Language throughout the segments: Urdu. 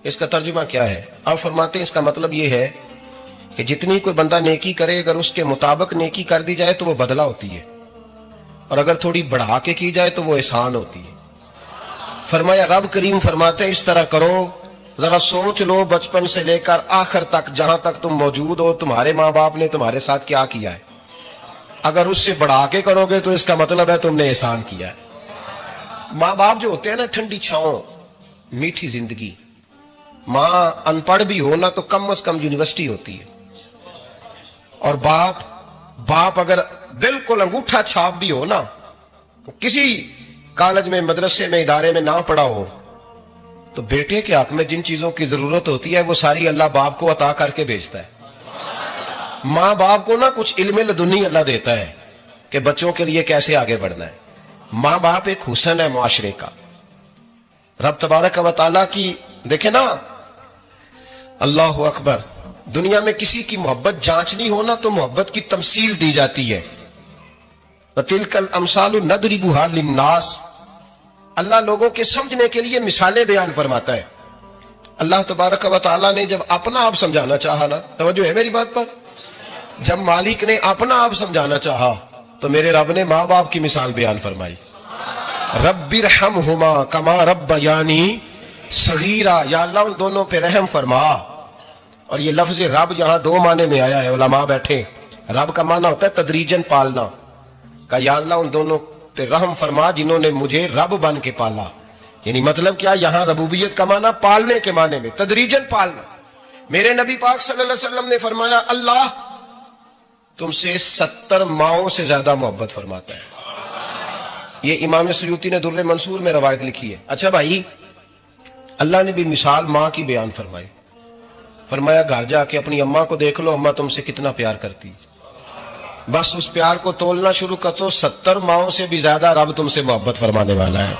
اس کا ترجمہ کیا ہے؟ آپ فرماتے ہیں اس کا مطلب یہ ہے کہ جتنی کوئی بندہ نیکی کرے اگر اس کے مطابق نیکی کر دی جائے تو وہ بدلہ ہوتی ہے، اور اگر تھوڑی بڑھا کے کی جائے تو وہ احسان ہوتی ہے۔ فرمایا رب کریم فرماتے ہیں اس طرح کرو، ذرا سوچ لو بچپن سے لے کر آخر تک جہاں تک تم موجود ہو تمہارے ماں باپ نے تمہارے ساتھ کیا کیا ہے۔ اگر اس سے بڑھا کے کرو گے تو اس کا مطلب ہے تم نے احسان کیا ہے۔ ماں باپ جو ہوتے ہیں نا، ٹھنڈی چھاؤں، میٹھی زندگی۔ ماں ان پڑھ بھی ہو نا تو کم از کم یونیورسٹی ہوتی ہے، اور باپ اگر بالکل انگوٹھا چھاپ بھی ہو نا، کسی کالج میں مدرسے میں ادارے میں نہ پڑھا ہو، تو بیٹے کے حق میں جن چیزوں کی ضرورت ہوتی ہے وہ ساری اللہ باپ کو عطا کر کے بھیجتا ہے۔ ماں باپ کو نا کچھ علم لدنی اللہ دیتا ہے کہ بچوں کے لیے کیسے آگے بڑھنا ہے۔ ماں باپ ایک حسن ہے معاشرے کا۔ رب تبارک و تعالیٰ کی دیکھیں نا، اللہ اکبر، دنیا میں کسی کی محبت جانچنی ہو نا تو محبت کی تمثیل دی جاتی ہے۔ وَتِلْكَ الْأَمْثَالُ نَضْرِبُهَا لِلنَّاسِ، اللہ لوگوں کے سمجھنے کے لیے مثالیں بیان فرماتا ہے۔ اللہ تبارک و تعالیٰ نے جب اپنا آپ سمجھانا چاہا نا، توجہ ہے میری بات پر، جب مالک نے اپنا آپ سمجھانا چاہا تو میرے رب نے ماں باپ کی مثال بیان فرمائی۔ رب ارحمہما کما ربیانی صغیرا، یا اللہ ان دونوں پہ رحم فرما۔ اور یہ لفظ رب یہاں دو معنی میں آیا ہے، علماء بیٹھے، رب کا معنی ہوتا ہے تدریجن پالنا، کہ یا اللہ ان دونوں پہ رحم فرما جنہوں نے مجھے رب بن کے پالا۔ یعنی مطلب کیا، یہاں ربوبیت کا معنی پالنے کے معنی میں، تدریجن پالنا۔ میرے نبی پاک صلی اللہ علیہ وسلم نے فرمایا اللہ تم سے 70 ماؤں سے زیادہ محبت فرماتا ہے۔ یہ امام سیوطی نے در منصور میں روایت لکھی ہے۔ اچھا بھائی، اللہ نے بھی مثال ماں کی بیان فرمائی۔ فرمایا گھر جا کے اپنی اماں کو دیکھ لو، اماں تم سے کتنا پیار کرتی، بس اس پیار کو تولنا شروع کر تو 70 ماؤں سے بھی زیادہ رب تم سے محبت فرمانے والا ہے۔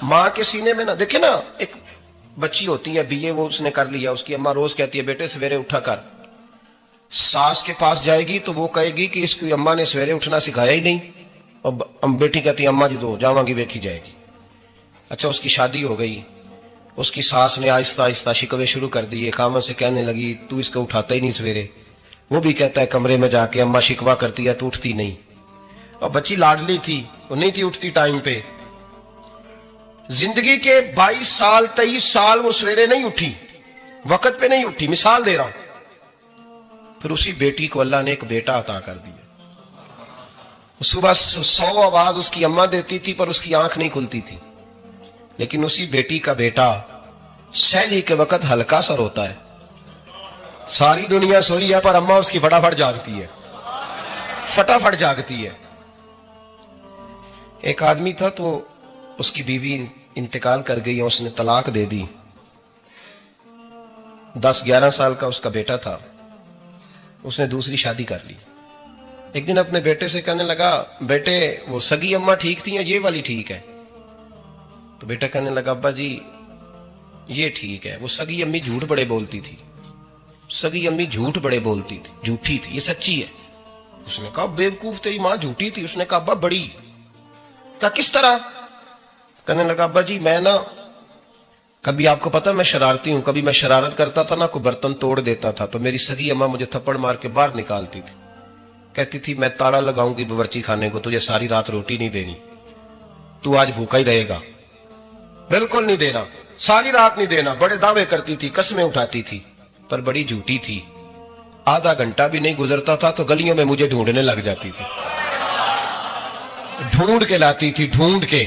ماں کے سینے میں نا، دیکھیں نا، ایک بچی ہوتی ہے BA، وہ اس نے کر لیا، اس کی اماں روز کہتی ہے بیٹے سویرے اٹھا کر۔ ساس کے پاس جائے گی تو وہ کہے گی کہ اس کی اماں نے سویرے اٹھنا سکھایا ہی نہیں، اور بیٹی کہتی ہے اماں جی تو جاواں گی ویکھی جائے گی۔ اچھا اس کی شادی ہو گئی، اس کی ساس نے آہستہ آہستہ شکوے شروع کر دیے، خامن سے کہنے لگی تو اس کو اٹھاتا ہی نہیں سویرے۔ وہ بھی کہتا ہے کمرے میں جا کے اماں شکوہ کرتی ہے تو اٹھتی نہیں، اور بچی لاڈلی تھی، وہ نہیں تھی اٹھتی ٹائم پہ۔ زندگی کے 22 سال 23 سال وہ سویرے نہیں اٹھی، وقت پہ نہیں اٹھی، مثال دے رہا ہوں۔ پھر اسی بیٹی کو اللہ نے ایک بیٹا عطا کر دیا۔ صبح 100 آواز اس کی اماں دیتی تھی پر اس کی آنکھ نہیں کھلتی تھی، لیکن اسی بیٹی کا بیٹا سحری کے وقت ہلکا سا روتا ہے، ساری دنیا سوئی ہے پر اماں اس کی فٹافٹ جاگتی ہے، فٹافٹ جاگتی ہے۔ ایک آدمی تھا تو اس کی بیوی انتقال کر گئی، اس نے طلاق دے دی۔ 10-11 سال کا اس کا بیٹا تھا، اس نے دوسری شادی کر لی۔ ایک دن اپنے بیٹے سے کہنے لگا بیٹے وہ سگی اماں ٹھیک تھی یا یہ والی ٹھیک ہے؟ تو بیٹا کہنے لگا ابا جی یہ ٹھیک ہے، وہ سگی امی جھوٹ بڑے بولتی تھی، سگی امی جھوٹ بڑے بولتی تھی، جھوٹی تھی، یہ سچی ہے۔ اس نے کہا بیوقوف تیری ماں جھوٹی تھی؟ اس نے کہا ابا بڑی۔ کہا کس طرح؟ کہنے لگا ابا جی میں نا، کبھی آپ کو پتا میں شرارتی ہوں، کبھی میں شرارت کرتا تھا نا، کوئی برتن توڑ دیتا تھا تو میری سگی اماں مجھے تھپڑ مار کے باہر نکالتی تھی، کہتی تھی میں تالا لگاؤں گی باورچی خانے کو، تجھے ساری رات روٹی نہیں دینی، تو آج بھوکا ہی رہے گا، بالکل نہیں دینا، ساری رات نہیں دینا۔ بڑے دعوے کرتی تھی، قسمیں اٹھاتی تھی، پر بڑی جھوٹی تھی۔ آدھا گھنٹہ بھی نہیں گزرتا تھا تو گلیوں میں مجھے ڈھونڈنے لگ جاتی تھی، ڈھونڈ کے لاتی تھی، ڈھونڈ کے،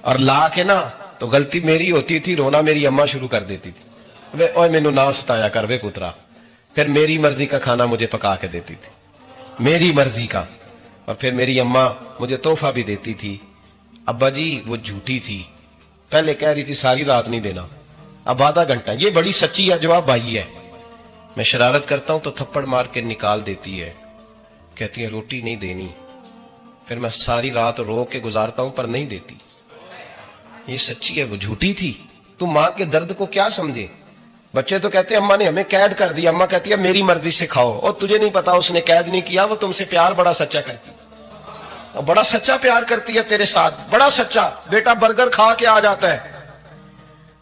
اور لا کے نا تو غلطی میری ہوتی تھی، رونا میری اماں شروع کر دیتی تھی، وے اوے مینوں نہ ستایا کر وے پترا۔ پھر میری مرضی کا کھانا مجھے پکا کے دیتی تھی، میری مرضی کا، اور پھر میری اماں مجھے تحفہ بھی دیتی تھی۔ ابا جی وہ جھوٹی تھی، پہلے کہہ رہی تھی ساری رات نہیں دینا، اب آدھا گھنٹہ، یہ بڑی سچی ہے جواب بھائی ہے۔ میں شرارت کرتا ہوں تو تھپڑ مار کے نکال دیتی ہے، کہتی ہے روٹی نہیں دینی، پھر میں ساری رات رو کے گزارتا ہوں پر نہیں دیتی۔ یہ سچی ہے، وہ جھوٹی تھی۔ تو ماں کے درد کو کیا سمجھے؟ بچے تو کہتے ہیں اماں نے ہمیں قید کر دیا، اماں کہتی ہے میری مرضی سے کھاؤ، اور تجھے نہیں پتا اس نے قید نہیں کیا، وہ تم سے پیار بڑا سچا کرتی ہے، اور بڑا سچا پیار کرتی ہے تیرے ساتھ، بڑا سچا۔ بیٹا برگر کھا کے آ جاتا ہے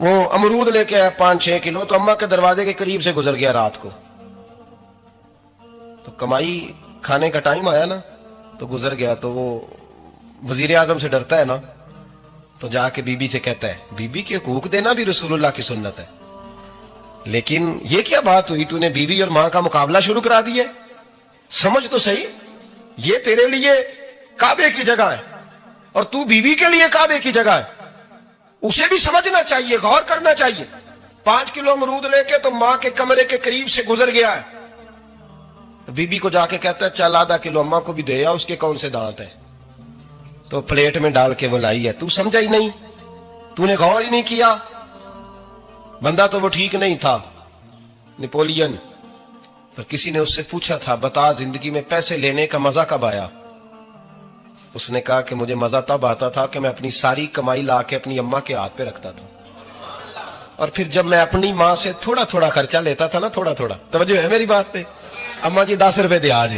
وہ امرود لے کے آیا 5-6 کلو، تو اماں کے دروازے کے قریب سے گزر گیا رات کو، تو کمائی کھانے کا ٹائم آیا نا تو گزر گیا، تو وہ وزیر اعظم سے ڈرتا ہے نا، تو جا کے بی بی سے کہتا ہے بی کے حقوق دینا بھی رسول اللہ کی سنت ہے، لیکن یہ کیا بات ہوئی، تو نے بیوی اور ماں کا مقابلہ شروع کرا دیا ہے؟ سمجھ تو صحیح، یہ تیرے لیے کعبے کی جگہ ہے اور تو بیوی کے لیے کعبے کی جگہ ہے، اسے بھی سمجھنا چاہیے، غور کرنا چاہیے۔ 5 کلو امرود لے کے تو ماں کے کمرے کے قریب سے گزر گیا ہے، بی بی کو جا کے کہتا ہے چل آدھا کلو اماں کو بھی دے آ، اس کے کون سے دانت ہیں، تو پلیٹ میں ڈال کے وہ لائی ہے، تو سمجھا ہی نہیں، تو نے غور ہی نہیں کیا۔ بندہ تو وہ ٹھیک نہیں تھا، نیپولین، پر کسی نے اس سے پوچھا تھا بتا زندگی میں پیسے لینے کا مزہ کب آیا؟ اس نے کہا کہ مجھے مزہ تب آتا تھا کہ میں اپنی ساری کمائی لا کے اپنی اماں کے ہاتھ پہ رکھتا تھا، اور پھر جب میں اپنی ماں سے تھوڑا تھوڑا خرچہ لیتا تھا نا، تھوڑا تھوڑا، توجہ ہے میری بات پہ؟ اماں جی 10 روپے دے آج،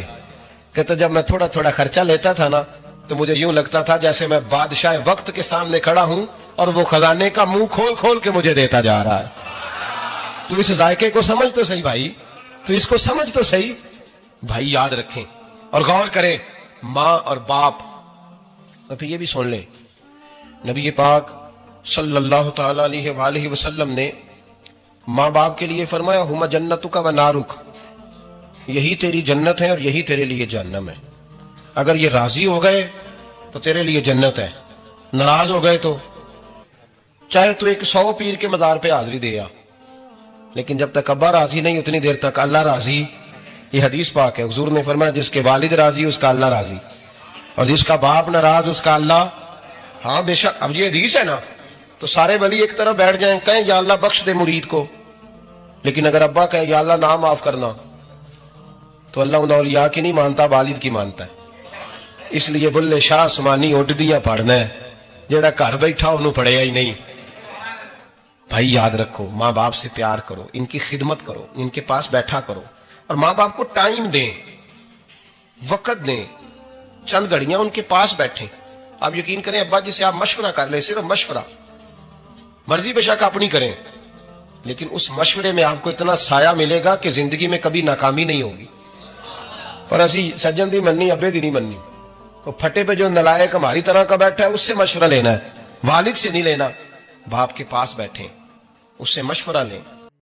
کہتا جب میں تھوڑا تھوڑا خرچہ لیتا تھا نا تو مجھے یوں لگتا تھا جیسے میں بادشاہ وقت کے سامنے کھڑا ہوں اور وہ خزانے کا منہ کھول کھول کے مجھے دیتا جا رہا ہے۔ تو اس ذائقے کو سمجھ تو صحیح بھائی، تو اس کو سمجھ تو صحیح بھائی، یاد رکھیں اور غور کریں، ماں اور باپ۔ اور پھر یہ بھی سن لیں، نبی پاک صلی اللہ تعالی علیہ وآلہ وسلم نے ماں باپ کے لیے فرمایا ہما جنتک و نارک، یہی تیری جنت ہے اور یہی تیرے لیے جہنم ہے، اگر یہ راضی ہو گئے تو تیرے لیے جنت ہے، ناراض ہو گئے تو چاہے تو ایک 100 پیر کے مزار پہ حاضری دے آ، لیکن جب تک ابا راضی نہیں اتنی دیر تک اللہ راضی۔ یہ حدیث پاک ہے، حضور نے فرمایا جس کے والد راضی اس کا اللہ راضی، اور جس کا باپ ناراض اس کا اللہ۔ ہاں بے شک، اب یہ حدیث ہے نا تو سارے ولی ایک طرف بیٹھ جائیں، کہیں یا اللہ بخش دے مرید کو، لیکن اگر ابا کہے یا اللہ نہ معاف کرنا تو اللہ ان اولیاء کی نہیں مانتا، والد کی مانتا ہے۔ اس لیے بلے شاہ آسمانی اڈدیاں پڑھنا ہے، جیڑا گھر بیٹھا انہوں پڑھیا ہی نہیں۔ بھائی یاد رکھو، ماں باپ سے پیار کرو، ان کی خدمت کرو، ان کے پاس بیٹھا کرو، اور ماں باپ کو ٹائم دیں، وقت دیں، چند گھڑیاں ان کے پاس بیٹھیں۔ آپ یقین کریں ابا جی سے آپ مشورہ کر لیں، صرف مشورہ، مرضی بے شک اپنی کریں، لیکن اس مشورے میں آپ کو اتنا سایہ ملے گا کہ زندگی میں کبھی ناکامی نہیں ہوگی۔ پر اسی سجن دی مننی ابے دی نہیں مننی، وہ پھٹے پہ جو نلائق ہماری طرح کا بیٹھا ہے اس سے مشورہ لینا ہے، والد سے نہیں لینا۔ باپ کے پاس بیٹھیں، اس سے مشورہ لیں،